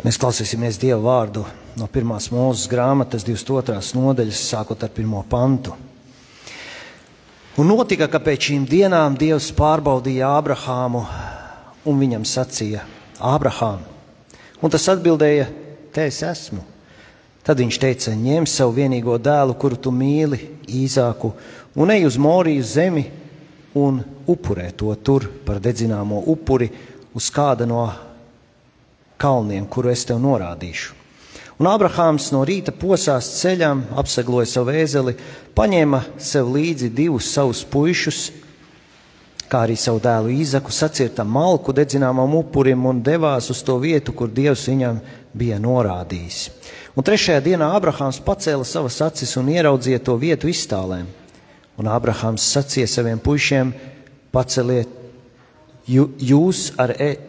Mēs klausīsimies Dieva vārdu no 1. Mūzes grāmatas 22. nodaļas, sākot ar 1. pantu. Un notika, ka pēc šīm dienām Dievs pārbaudīja Ābrahāmu un viņam sacīja: Ābrahām! Un tas atbildēja: Te es esmu. Tad viņš teica: ņem savu vienīgo dēlu, kuru tu mīli, Īzāku, un ej uz Moriju zemi un upurē to tur par dedzināmo upuri uz kāda no kalniem, kuru es tev norādīšu. Un Ābrahāms no rīta posās ceļām, apsegloja savu ēzeli, paņēma sev līdzi 2 savus puišus, kā arī savu dēlu Īzaku, sacirta malku dedzināmam upurim un devās uz to vietu, kur Dievs viņam bija norādījis. Un 3. dienā Ābrahāms pacēla savas acis un ieraudzīja to vietu iztālēm. Un Ābrahāms sacīja saviem puišiem: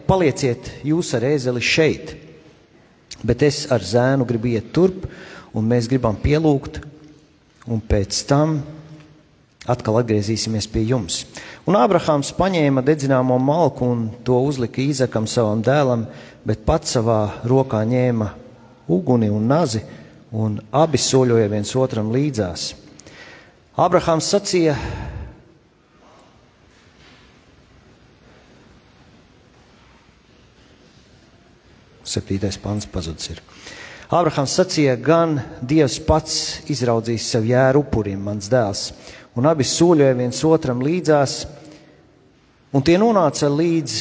palieciet jūs ar ēzeli šeit, bet es ar zēnu gribu iet turp, un mēs gribam pielūgt, un pēc tam atkal atgriezīsimies pie jums. Un Ābrahāms paņēma dedzināmo malku un to uzlika Īzakam savam dēlam, bet pats savā rokā ņēma uguni un nazi, un abi soļoja viens otram līdzās. Ābrahāms sacīja: 7. pants pazudis ir. Ābrahāms sacīja: gan Dievs pats izraudzīs sev jēru upurim, mans dēls. Un abi soļoja viens otram līdzās, un tie nonāca līdz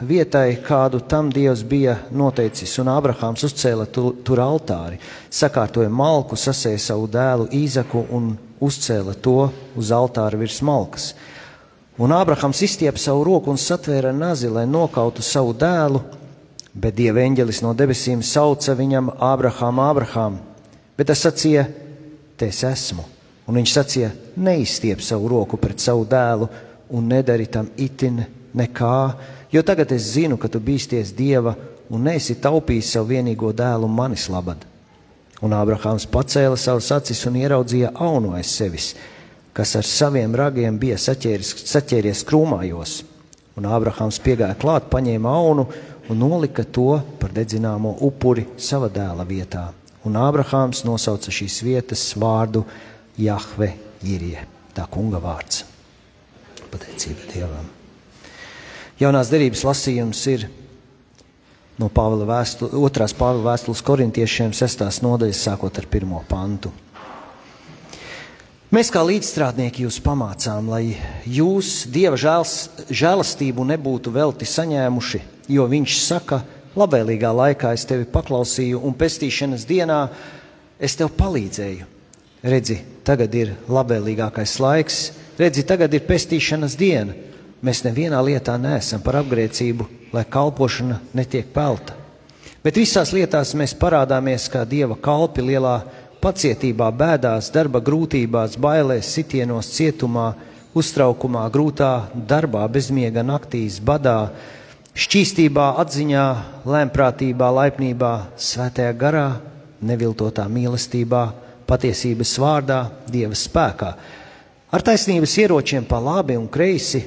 vietai, kādu tam Dievs bija noteicis. Un Ābrahāms uzcēla tur altāri, sakārtoja malku, sasēja savu dēlu Īzaku un uzcēla to uz altāra virs malkas. Un Ābrahāms izstiepa savu roku un satvēra nazi, lai nokautu savu dēlu. Bet Dieva eņģelis no debesīm sauca viņam: Ābrahām, Ābrahām! Bet tas sacīja: Te es esmu. Un viņš sacīja: neizstiep savu roku pret savu dēlu un nedari tam itin nekā, jo tagad es zinu, ka tu bīsties Dieva un neesi taupījis savu vienīgo dēlu manis labad. Un Ābrahāms pacēla savas acis un ieraudzīja aunu aiz sevis, kas ar saviem ragiem bija saķēries krūmājos. Un Ābrahāms piegāja klāt, paņēma aunu un nolika to par dedzināmo upuri sava dēla vietā. Un Ābrahāms nosauca šīs vietas vārdu Jahve Jirje, tā kunga vārds. Pateicība Dievam. Jaunās derības lasījums ir no 2. Pāvila vēstules korintiešiem 6. nodaļas, sākot ar 1. pantu. Mēs kā līdzstrādnieki jūs pamācām, lai jūs Dieva žēlastību nebūtu velti saņēmuši, jo viņš saka: labvēlīgā laikā es tevi paklausīju, un pestīšanas dienā es tev palīdzēju. Redzi, tagad ir labvēlīgākais laiks, redzi, tagad ir pestīšanas diena. Mēs nevienā lietā neesam par apgrēcību, lai kalpošana netiek pelta. Bet visās lietās mēs parādāmies kā Dieva kalpi lielā pacietībā, bēdās, darba grūtībās, bailēs, sitienos, cietumā, uztraukumā, grūtā darbā, bezmiega naktīs, badā, šķīstībā, atziņā, lēmprātībā, laipnībā, svētajā garā, neviltotā mīlestībā, patiesības vārdā, Dieva spēkā, ar taisnības ieročiem pa labi un kreisi,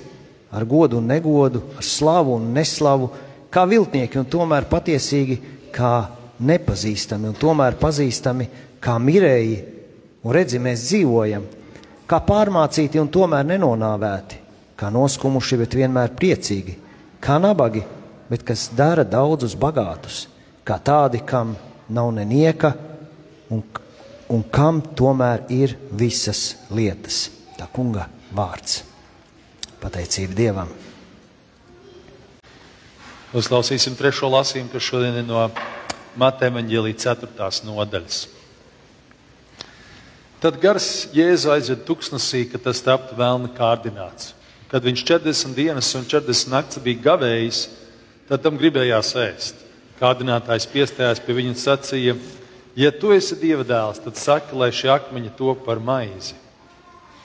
ar godu un negodu, ar slavu un neslavu, kā viltnieki un tomēr patiesīgi, kā nepazīstami un tomēr pazīstami, kā mirēji, un redzi, mēs dzīvojam, kā pārmācīti un tomēr nenonāvēti, kā noskumuši, bet vienmēr priecīgi, kā nabagi, bet kas dara daudzus bagātus, kā tādi, kam nav nenieka un kam tomēr ir visas lietas. Tā kunga vārds. Pateicība Dievam. Uzklausīsim 3. lasījumu, kas šodien ir no Mateja evaņģēlija 4. nodaļas. Tad gars Jēzu aizved tuksnesī, ka tas taptu velna kārdināts. Kad viņš 40 dienas un 40 nakts bija gavējis, tad tam gribējās ēst. Kārdinātājs piestājās pie viņa un sacīja: ja tu esi Dieva dēls, tad saki, lai šie akmeņi top par maizi.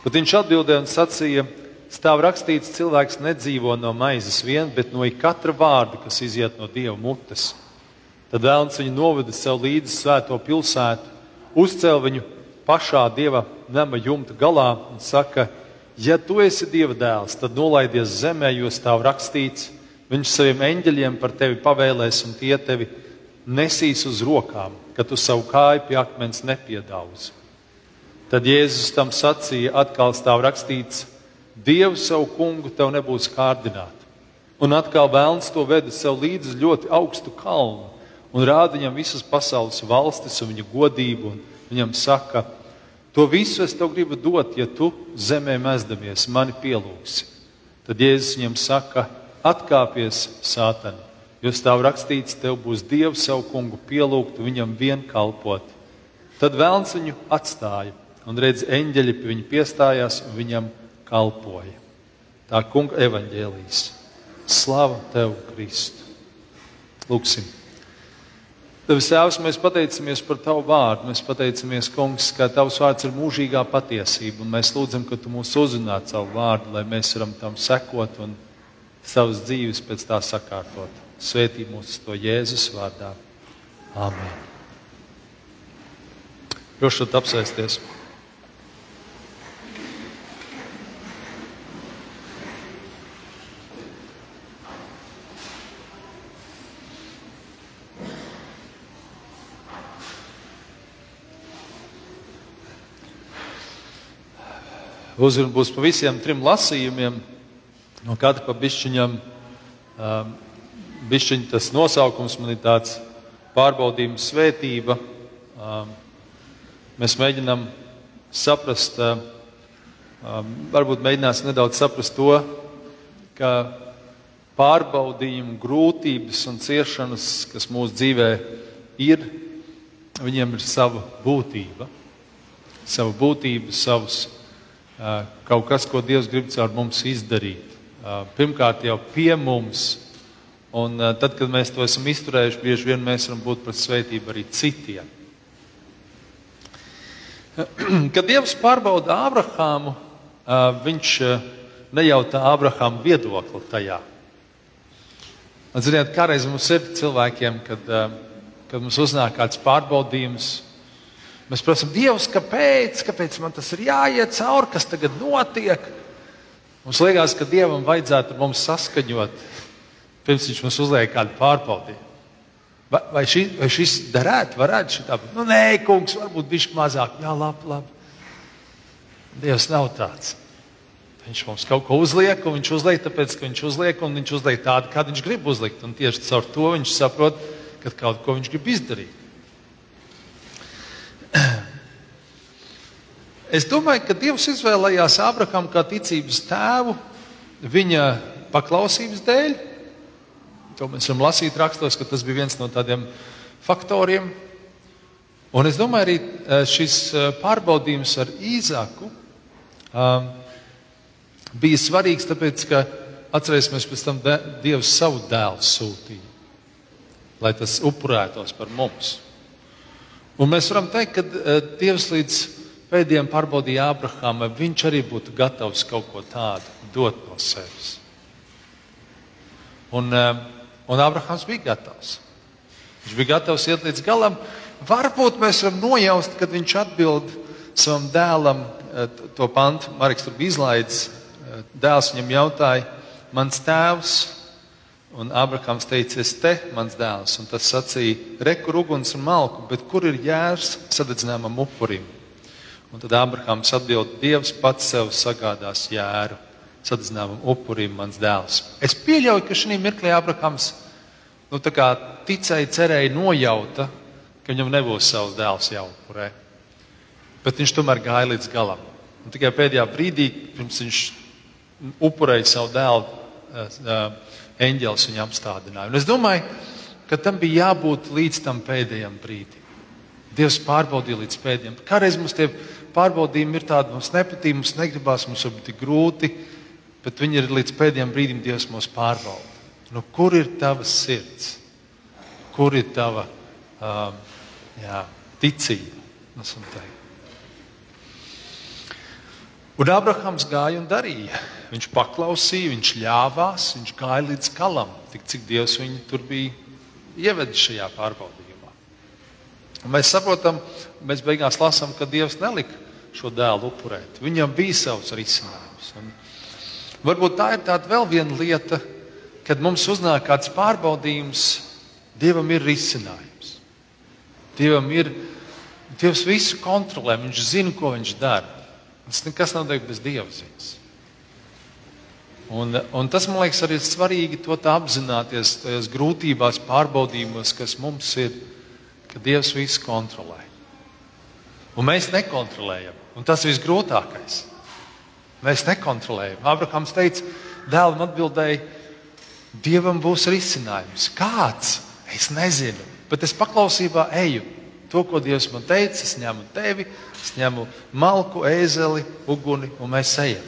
Bet viņš atbildēja un sacīja: stāv rakstīts, cilvēks nedzīvo no maizes vien, bet no katra vārda, kas iziet no Dieva mutes. Tad velns viņu noveda sev līdzi svēto pilsētu, uzcēla viņu pašā Dieva nama jumta galā un saka: ja tu esi Dieva dēls, tad nolaidies zemē, jo stāv rakstīts, viņš saviem eņģeļiem par tevi pavēlēs un tie tevi nesīs uz rokām, ka tu savu kāju pie akmens nepiedauzi. Tad Jēzus tam sacīja, atkal stāv rakstīts, Dievu savu kungu tev nebūs kārdināt. Un atkal velns to veda sev līdzi ļoti augstu kalnu un rāda viņam visas pasaules valstis un viņa godību. Un viņam saka, to visu es tev gribu dot, ja tu zemē mezdamies, mani pielūgsi. Tad Jēzus viņam saka, atkāpies, Sātani, jo stāv rakstīts, tev būs Dievu savu kungu pielūgt un viņam vien kalpot. Tad velns viņu atstāja un redz, eņģeļi pie viņa piestājās un viņam kalpoja. Tā kunga evaņģēlijas. Slava tev, Kristu. Lūksim. Tevis Tēvs, mēs pateicamies par tavu vārdu. Mēs pateicamies, Kungs, ka tavs vārds ir mūžīgā patiesība. Un mēs lūdzam, ka tu mūs uzrunā savu vārdu, lai mēs varam tam sekot un savas dzīves pēc tā sakārtot. Svētī mūs to Jēzus vārdā. Āmen. Drošot apsēsties. Uzruna būs pa visiem 3 lasījumiem, no katra pa bišķiņam. Bišķiņ tas nosaukums man ir tāds pārbaudījums svētība. Mēs mēģinām saprast, varbūt mēģināsim nedaudz saprast to, ka pārbaudījumi, grūtības un ciešanas, kas mūsu dzīvē ir, viņiem ir sava būtība. Sava būtība, savs kaut kas, ko Dievs grib caur mums izdarīt. Pirmkārt jau pie mums, un tad, kad mēs to esam izturējuši, bieži vien mēs varam būt par svētību arī citiem. Kad Dievs pārbauda Ābrahāmu, viņš nejautā Ābrahāmu viedokli tajā. Un, ziniet, kādreiz mums ir cilvēkiem, kad mums uznāk kāds pārbaudījums, mēs prasam, Dievs, kāpēc man tas ir jāiet cauri, kas tagad notiek? Mums liekas, ka Dievam vajadzētu mums saskaņot, pirms viņš mums uzliek kādu pārbaudījumu. Vai šis varētu šitā? Nu, nē, kungs, varbūt bišķi mazāk. Jā, labi. Dievs nav tāds. Viņš mums kaut ko uzliek, un viņš uzliek tāpēc, ka viņš uzliek, un viņš uzliek tādu, kādu viņš grib uzlikt. Un tieši caur to viņš saprot, ka kaut ko viņš grib izdarīt. Es domāju, ka Dievs izvēlējās Ābrahāmu kā ticības tēvu viņa paklausības dēļ. To mēs varam lasīt rakstos, ka tas bija viens no tādiem faktoriem. Un es domāju, arī šis pārbaudījums ar Īzaku bija svarīgs, tāpēc, ka atcerēsimies, pēc tam Dievs savu dēlu sūtīja, lai tas upurētos par mums. Un mēs varam teikt, ka Dievs līdz pēdējiem pārbaudīja Ābrahāmu, vai viņš arī būtu gatavs kaut ko tādu dot no sevis. Un Ābrahāms bija gatavs. Viņš bija gatavs iet līdz galam. Varbūt mēs varam nojaust, kad viņš atbild savam dēlam to pantu. Mareks tur bija izlaidis. Dēls viņam jautāja, mans tēvs? Un Ābrahāms teica, es te, mans dēls. Un tas sacīja, re, kur uguns un malku, bet kur ir jērs sadedzinājumam upurim? Un tad Ābrahāms atbild, Dievs pats sev sagādās jēru sadedzinājumam upurim, mans dēls. Es pieļauju, ka šī mirklī Ābrahāms ticēja, cerēja, nojauta, ka viņam nebūs savs dēls jāupurē. Bet viņš tomēr gāja līdz galam. Un tikai pēdējā brīdī, pirms viņš upurēja savu dēlu, eņģelis viņu apstādināja. Un es domāju, ka tam bija jābūt līdz tam pēdējam brīdim. Dievs pārbaudīja līdz pēdējiem. Kādreiz mums tie pārbaudījumi ir tādi, mums nepatīk, mums negribās, mums varbūt ir grūti, bet viņi ir līdz pēdējiem brīdim Dievs mūs pārbauda. Nu, kur ir tava sirds? Kur ir tava ticība? Un Ābrahāms gāja un darīja. Viņš paklausīja, viņš ļāvās, viņš gāja līdz galam, tik cik Dievs viņu tur bija ievedis šajā pārbaudījumā. Un mēs saprotam, mēs beigās lasām, ka Dievs nelika šo dēlu upurēt. Viņam bija savs risinājums. Un varbūt tā ir tāda vēl viena lieta, kad mums uznāk kāds pārbaudījums, Dievam ir risinājums. Dievs visu kontrolē, viņš zina, ko viņš dara. Tas nekas nav bez Dieva ziņas. Un tas, man liekas, arī ir svarīgi to tā apzināties tajās grūtībās, pārbaudījumos, kas mums ir, ka Dievs visu kontrolē. Un mēs nekontrolējam. Un tas ir visgrūtākais. Mēs nekontrolējam. Abrahams teica, dēlam atbildēja, Dievam būs risinājums. Kāds? Es nezinu. Bet es paklausībā eju. To, ko Dievs man teica, es ņemu tevi, es ņemu malku, ēzeli, uguni, un mēs ejam.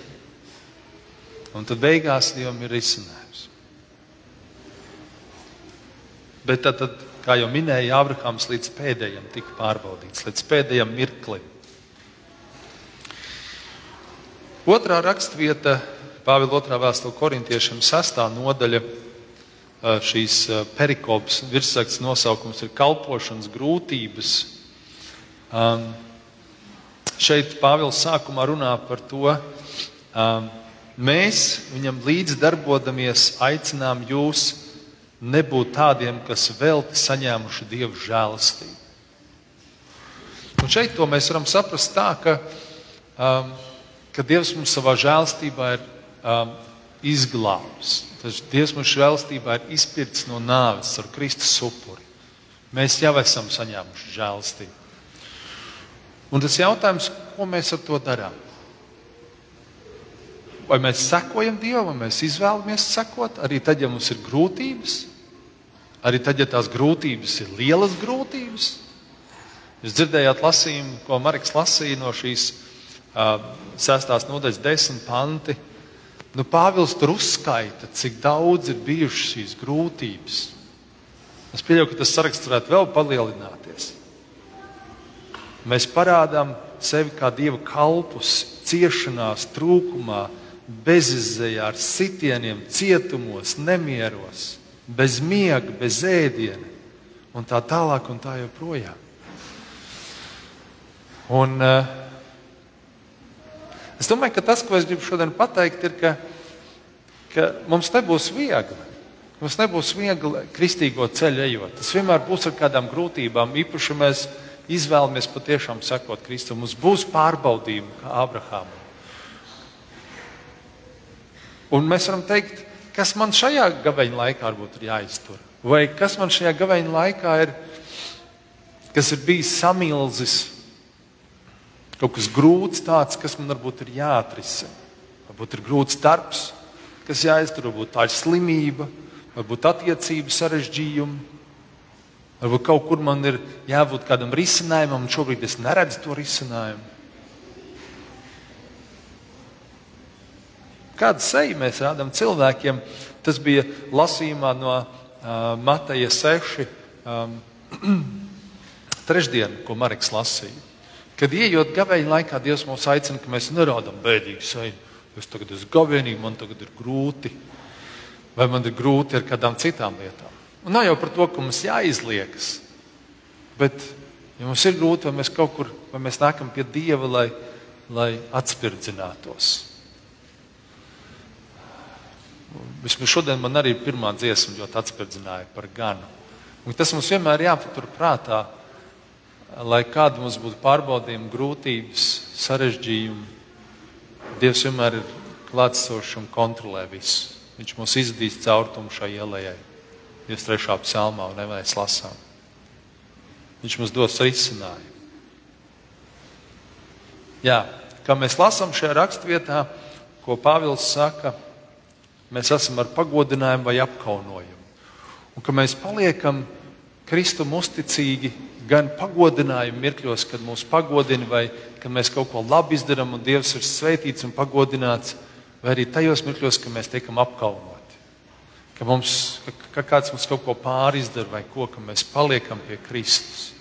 Un tad beigās Dievam ir risinājums. Bet tad, kā jau minēja, Abrahams līdz pēdējam tika pārbaudīts, līdz pēdējam mirklim. Otrā rakstvieta, Pāvila 2. vēstule korintiešiem 6. nodaļa, šīs perikopas virsraksts nosaukums ir kalpošanas grūtības. Šeit Pāvils sākumā runā par to, mēs viņam līdz darbodamies aicinām jūs nebūt tādiem, kas velti saņēmuši Dievu žēlastību. Un šeit to mēs varam saprast tā, ka Dievs mums savā žēlastībā ir izglābs. Dievs mums žēlastībā ir izpircis no nāves ar Kristus upuri. Mēs jau esam saņēmuši žēlastību. Un tas jautājums, ko mēs ar to darām? Vai mēs sekojam Dievam, vai mēs izvēlamies sekot? Arī tad, ja mums ir grūtības, arī tad, ja tās grūtības ir lielas grūtības. Jūs dzirdējāt lasījumu, ko Mareks lasīja no šīs 6. nodaļas 10 panti. Pāvils tur uzskaita, cik daudz ir bijušas šīs grūtības. Es pieļauju, ka tas saraksts varētu vēl palielināties. Mēs parādām sevi kā Dieva kalpus, ciešanās, trūkumā, bezizejā, ar sitieniem, cietumos, nemieros, bez miega, bez ēdiena un tā tālāk un tā joprojām. Un es domāju, ka tas, ko es gribu šodien pateikt, ir, ka mums nebūs viegli. Mums nebūs viegli kristīgo ceļu ejot. Tas vienmēr būs ar kādām grūtībām, īpaši mēs izvēlamies patiešām sekot Kristum. Mums būs pārbaudījumi, kā Abrahamam. Un mēs varam teikt, kas man šajā gaveņa laikā varbūt ir jāiztur. Vai kas man šajā gaveņa laikā ir, kas ir bijis samilzis, kaut kas grūts tāds, kas man varbūt ir jāatrisina. Varbūt ir grūts darbs, kas jāiztur, varbūt tā ir slimība, varbūt attiecību sarežģījumi, varbūt kaut kur man ir jābūt kādam risinājumam, un šobrīd es neredzu to risinājumu. Kādu seju mēs rādām cilvēkiem? Tas bija lasījumā no Mateja 6. Trešdien, ko Mareks lasīja. Kad ieejot gavēņa laikā, Dievs mūs aicina, ka mēs nerādām bēdīgi seju. Es tagad esmu gavēnīgi, man tagad ir grūti. Vai man ir grūti ar kādām citām lietām. Un nav jau par to, ka mums jāizliekas. Bet, ja mums ir grūti, vai mēs kaut kur, vai mēs nākam pie Dieva, lai atspirdzinātos. Vismaz šodien man arī pirmā dziesma ļoti atspirdzināja par ganu. Un tas mums vienmēr jāpatur prātā, lai kāda mums būtu pārbaudījumi, grūtības, sarežģījumi. Dievs vienmēr ir klātsošs un kontrolē visu. Viņš mūs izdīs caur tumšai ielejai. 23. psalmā un mēs lasām. Viņš mums dos risinājumu. Jā, kā mēs lasām šajā rakstvietā, ko Pāvils saka, mēs esam ar pagodinājumu vai apkaunojumu. Un ka mēs paliekam Kristum uzticīgi gan pagodinājumu mirkļos, kad mūs pagodina, vai kad mēs kaut ko labi izdarām un Dievs ir sveitīts un pagodināts, vai arī tajos mirkļos, kad mēs tiekam apkaunoti. Ka kāds mums kaut ko pārizdara vai ko, ka mēs paliekam pie Kristus.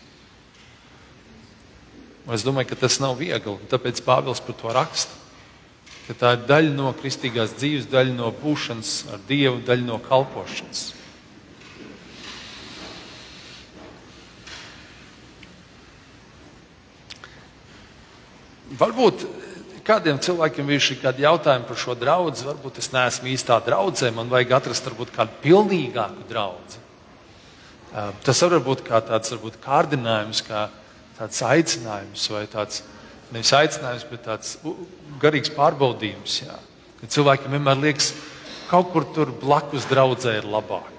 Un es domāju, ka tas nav viegli, un tāpēc Pāvils par to raksta. Ka tā ir daļa no kristīgās dzīves, daļa no būšanas ar Dievu, daļa no kalpošanas. Varbūt kādiem cilvēkiem ir šī kādi jautājumi par šo draudzi, varbūt es neesmu īstā draudzē, man vajag atrast varbūt kādu pilnīgāku draudzi. Tas var būt kā tāds varbūt kārdinājums, kā tāds aicinājums, vai tāds nevis aicinājums, bet tāds garīgs pārbaudījums. Jā. Kad cilvēkiem vienmēr liekas, kaut kur tur blakus draudzē ir labāk.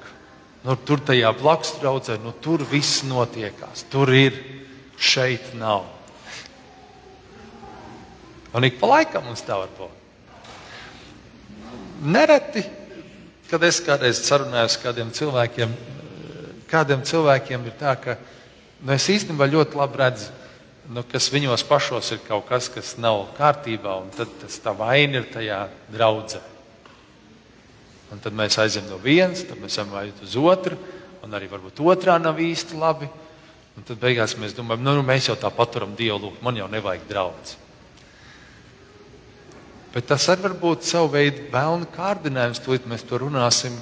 Tur tajā blakus draudzē, tur viss notiekās. Tur ir, šeit nav. Un ik pa laikam mums tā var būt. Nereti, kad es kādreiz sarunājos kādiem cilvēkiem ir tā, ka es īstenībā ļoti labi redzu, kas viņos pašos ir kaut kas, kas nav kārtībā, un tad tā vaina ir tajā draudzē. Un tad mēs aizjām no vienas, tad mēs aiziet uz otru, un arī varbūt otrā nav īsti labi. Un tad beigās mēs domājam, mēs jau tā paturam Dievu, lūk, man jau nevajag draudz. Bet tas arī var būt savu veidu velna kārdinājums, tūlīt mēs to runāsim.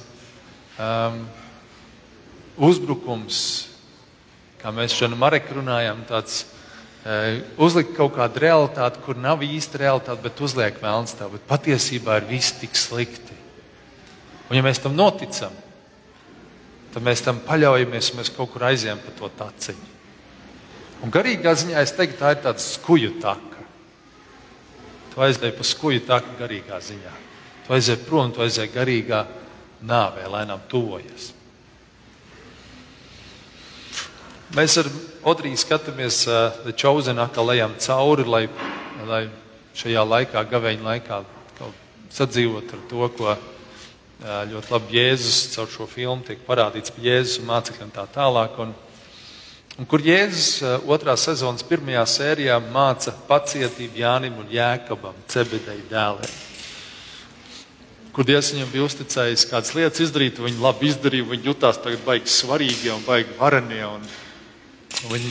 Uzbrukums, kā mēs šodien Mareku runājam, tāds uzlikt kaut kādu realitāti, kur nav īsta realitāte, bet uzliek velns tā, bet patiesībā ir viss tik slikti. Un ja mēs tam noticam, tad mēs tam paļaujamies un mēs kaut kur aizējam pa to taciņu. Un garīgā ziņā es teiktu, tā ir tāda skuju taka. Tu aizēji pa skuju taku garīgā ziņā. Tu aizēji prom, tu aizēji garīgā nāvē, lēnām tuvojas. Mēs ar Odriju skatāmies The Chosen atkal ejam cauri, lai šajā laikā, gavēņa laikā, sadzīvot ar to, ko ļoti labi Jēzus caur šo filmu tiek parādīts par Jēzus un mācekļiem tā tālāk. Un kur Jēzus 2. sezonas 1. sērijā māca pacietību Jānim un Jēkabam, Cebedeja dēliem. Kur Dievs viņam bija uzticējis kādas lietas izdarīt, viņi labi izdarīja, viņi jutās tagad baigi svarīgie un baigi varenie. Viņi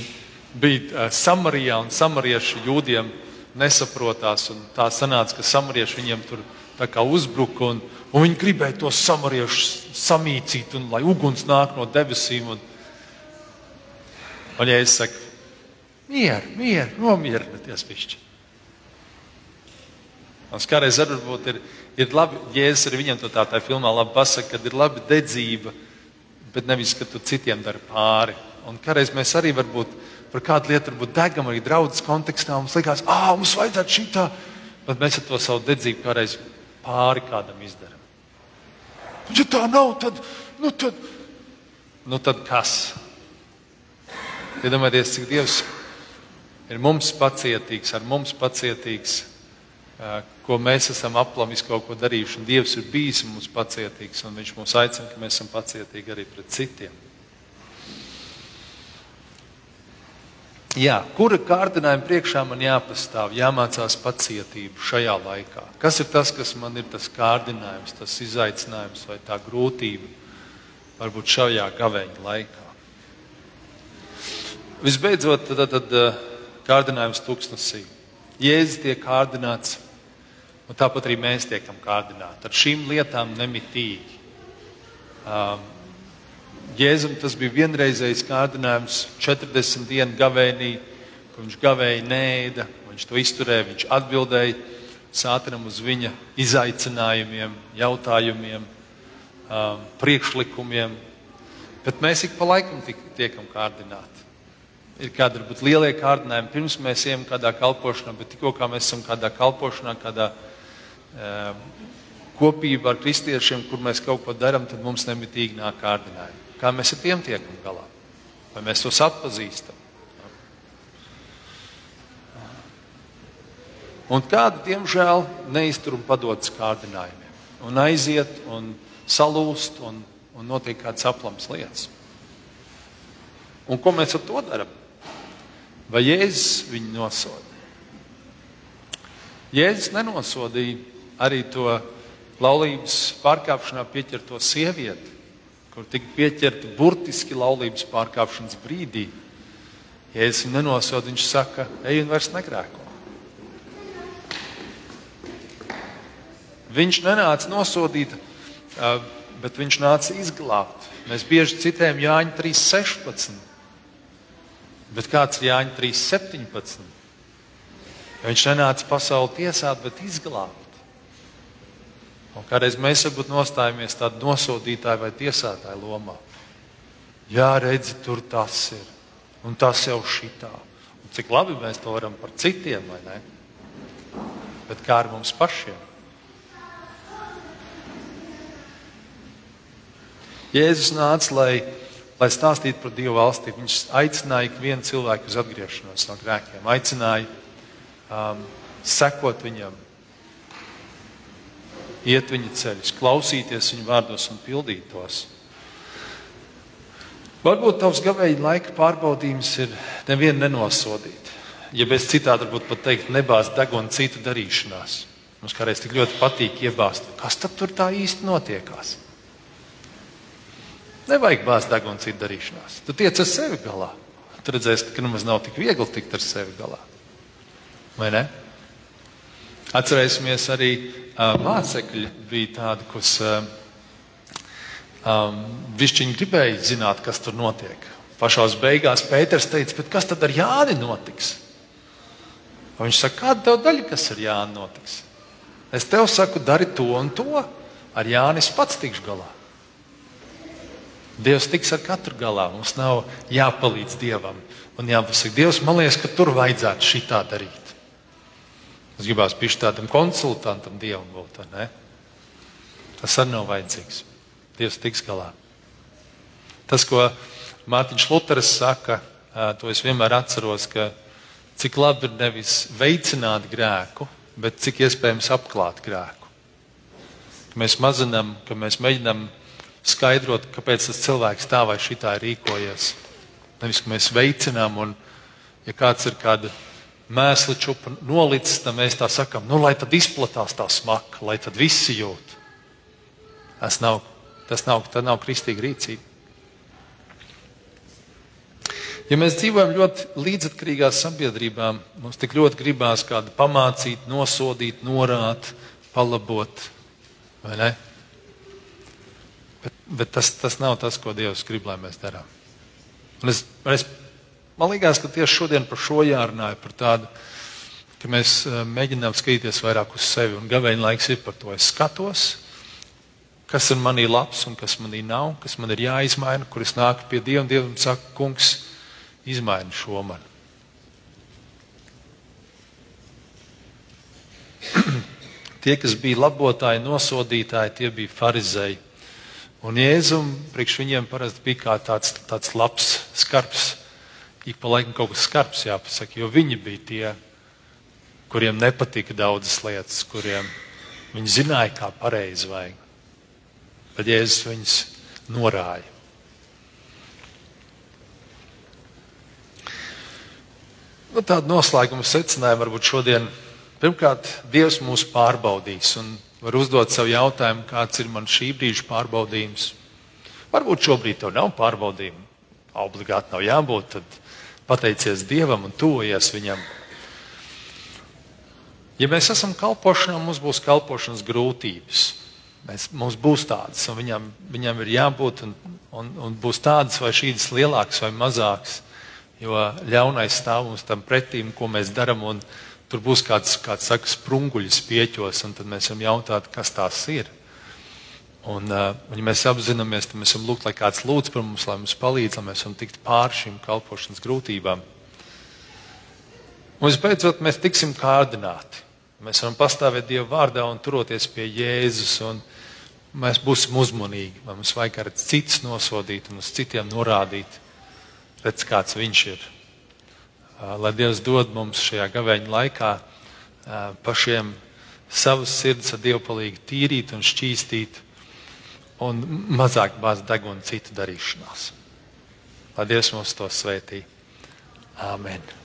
bija Samarijā un samarieši jūdiem nesaprotās. Un tā sanāca, ka samarieši viņiem tur tā kā uzbruka un viņi gribēja tos samariešus samīcīt un lai uguns nāk no debesīm. Un ja es saku, mieru, nomierinieties pišķi. Un kādreiz varbūt ir labi, Jēzus arī viņam to tā filmā labi pasaka, kad ir labi dedzība, bet nevis, ka tu citiem dari pāri. Un kādreiz mēs arī varbūt par kādu lietu varbūt degam arī draudzes kontekstā, mums likās, mums vajadzētu šitā, bet mēs ar to savu dedzību kādreiz pāri kādam izdaram. Ja tā nav, tad kas? Iedomājieties, cik Dievs ir mums pacietīgs, ar mums pacietīgs, ko mēs esam aplamis kaut ko darījuši, un Dievs ir bijis mums pacietīgs, un viņš mūs aicina, ka mēs esam pacietīgi arī pret citiem. Jā, kura kārdinājuma priekšā man jāpastāv, jāmācās pacietību šajā laikā? Kas ir tas, kas man ir tas kārdinājums, tas izaicinājums vai tā grūtība, varbūt šajā gavēņa laikā? Visbeidzot, tad kārdinājums tuksnesī. Jēzus tiek kārdināts, un tāpat arī mēs tiekam kārdināti. Ar šīm lietām nemitīgi. Jēzum tas bija vienreizējs kārdinājums 40 dienu gavēnī, kur viņš gavēja neēda, viņš to izturēja, viņš atbildēja Sātanam uz viņa izaicinājumiem, jautājumiem, priekšlikumiem, bet mēs ik pa laikam tiekam kārdināti. Ir kādi varbūt lielie kārdinājumi, pirms mēs ejam kādā kalpošanā, bet tikko kā mēs esam kādā kalpošanā, kādā kopībā ar kristiešiem, kur mēs kaut ko daram, tad mums nemitīgi nāk kārdinājumi. Kā mēs ar tiem tiekam galā? Vai mēs tos atpazīstam? Un kādi, diemžēl, neiztur un padodas kārdinājumiem. Un aiziet, un salūst, un notiek kāds aplams lietas. Un ko mēs ar to daram? Vai Jēzus viņu nosoda? Jēzus nenosodīja arī to laulības pārkāpšanā pieķerto sievieti, kur tika pieķerta burtiski laulības pārkāpšanas brīdī. Jēzus viņu nenosoda, viņš saka, ej un vairs negrēko. Viņš nenāca nosodīt, bet viņš nāca izglābt. Mēs bieži citējam Jāņa 3.16, bet kāds ir Jāņa 3.17? Viņš nenāca pasauli tiesāt, bet izglābt. Un kādreiz mēs varbūt nostājamies tādu nosodītāju vai tiesātāju lomā. Jā, redzi, tur tas ir. Un tas jau šitā. Un cik labi mēs to varam par citiem, vai ne? Bet kā ar mums pašiem? Jēzus nāca, lai stāstītu par Dievu valstību. Viņš aicināja ikvienu cilvēku uz atgriešanos no grēkiem. Aicināja sekot viņam, iet viņa ceļus, klausīties viņa vārdos un pildīt tos. Varbūt tavs gavēņa laika pārbaudījums ir nevienu nenosodīt. Ja bez citādi varbūt pat teikt, nebāzt degunu citu darīšanās. Mums kādreiz tik ļoti patīk iebāzt. Kas tad tur tā īsti notiekās? Nevajag bāzt degunu citu darīšanās. Tu tiec ar sevi galā. Tu redzēsi, ka nemaz nav tik viegli tikt ar sevi galā. Vai ne? Atcerēsimies arī mācekļi bija tādi, kas višķiņi gribēja zināt, kas tur notiek. Pašās beigās Pēters teica, bet kas tad ar Jāni notiks? Un viņš saka, kāda tev daļa, kas ar Jāni notiks? Es tev saku, dari to un to. Ar Jāni es pats tikšu galā. Dievs tiks ar katru galā. Mums nav jāpalīdz Dievam. Un jāpasaka, Dievs, man liekas, ka tur vajadzētu šitā darīt. Es gribās bišķi tādam konsultantam Dievam būt, ne? Tas arī nav vajadzīgs. Dievs tiks galā. Tas, ko Mārtiņš Luteris saka, to es vienmēr atceros, ka cik labi ir nevis veicināt grēku, bet cik iespējams apklāt grēku. Mēs mazinām, ka mēs mēģinām skaidrot, kāpēc tas cilvēks tā vai šitā ir rīkojies. Nevis, ka mēs veicinām un, ja kāds ir kāda mēsli čupa nolicis, tad mēs tā sakam, nu, lai tad izplatās tā smaka, lai tad visi jūt. Tas nav kristīga rīcība. Ja mēs dzīvojam ļoti līdzatkarīgā sabiedrībā, mums tik ļoti gribās kādu pamācīt, nosodīt, norāt, palabot, vai ne? Bet tas nav tas, ko Dievs grib, lai mēs darām. Man liekas, ka tieši šodien par šo jārunāja, par tādu, ka mēs mēģinām skatīties vairāk uz sevi, un gavēņa laiks ir par to. Es skatos, kas ir manī labs un kas manī nav, kas man ir jāizmaina, kur es nāku pie Dieva, un Dievam saku, kungs, izmaini šo man. Tie, kas bija labotāji, nosodītāji, tie bija farizēji. Un Jēzum priekš viņiem parasti bija kā tāds labs skarbs. Ik pa laikam kaut kas skarbs jāpasaka, jo viņi bija tie, kuriem nepatika daudzas lietas, kuriem viņi zināja, kā pareizi vajag. Bet Jēzus viņus norāja. Tādu noslēgumu secinājumu varbūt šodien. Pirmkārt, Dievs mūs pārbaudīs un var uzdot savu jautājumu, kāds ir man šī brīža pārbaudījums. Varbūt šobrīd tev nav pārbaudījumu, obligāti nav jābūt, tad pateicies Dievam un tuvojies viņam. Ja mēs esam kalpošanā, mums būs kalpošanas grūtības. Mums būs tādas, un viņam ir jābūt, un būs tādas vai šīs lielākas vai mazākas, jo ļaunais stāv mums tam pretīm, ko mēs daram, un tur būs kāds saka, sprunguļi spieķos, un tad mēs varam jautāt, kas tās ir. Un, ja mēs apzināmies, tad mēs varam lūgt, lai kāds lūdz par mums, lai mums palīdz, lai mēs varam tikt pāri šīm kalpošanas grūtībām. Un visbeidzot, mēs tiksim kārdināti. Mēs varam pastāvēt Dieva vārdā un turoties pie Jēzus, un mēs būsim uzmanīgi. Mums vajag arī citus nosodīt un uz citiem norādīt, redz, kāds viņš ir. Lai Dievs dod mums šajā gavēņa laikā pašiem savas sirds ar Dievu palīgu tīrīt un šķīstīt un mazāk bāzt degunu citu darīšanās. Lai Dievs mums to svētī. Āmen.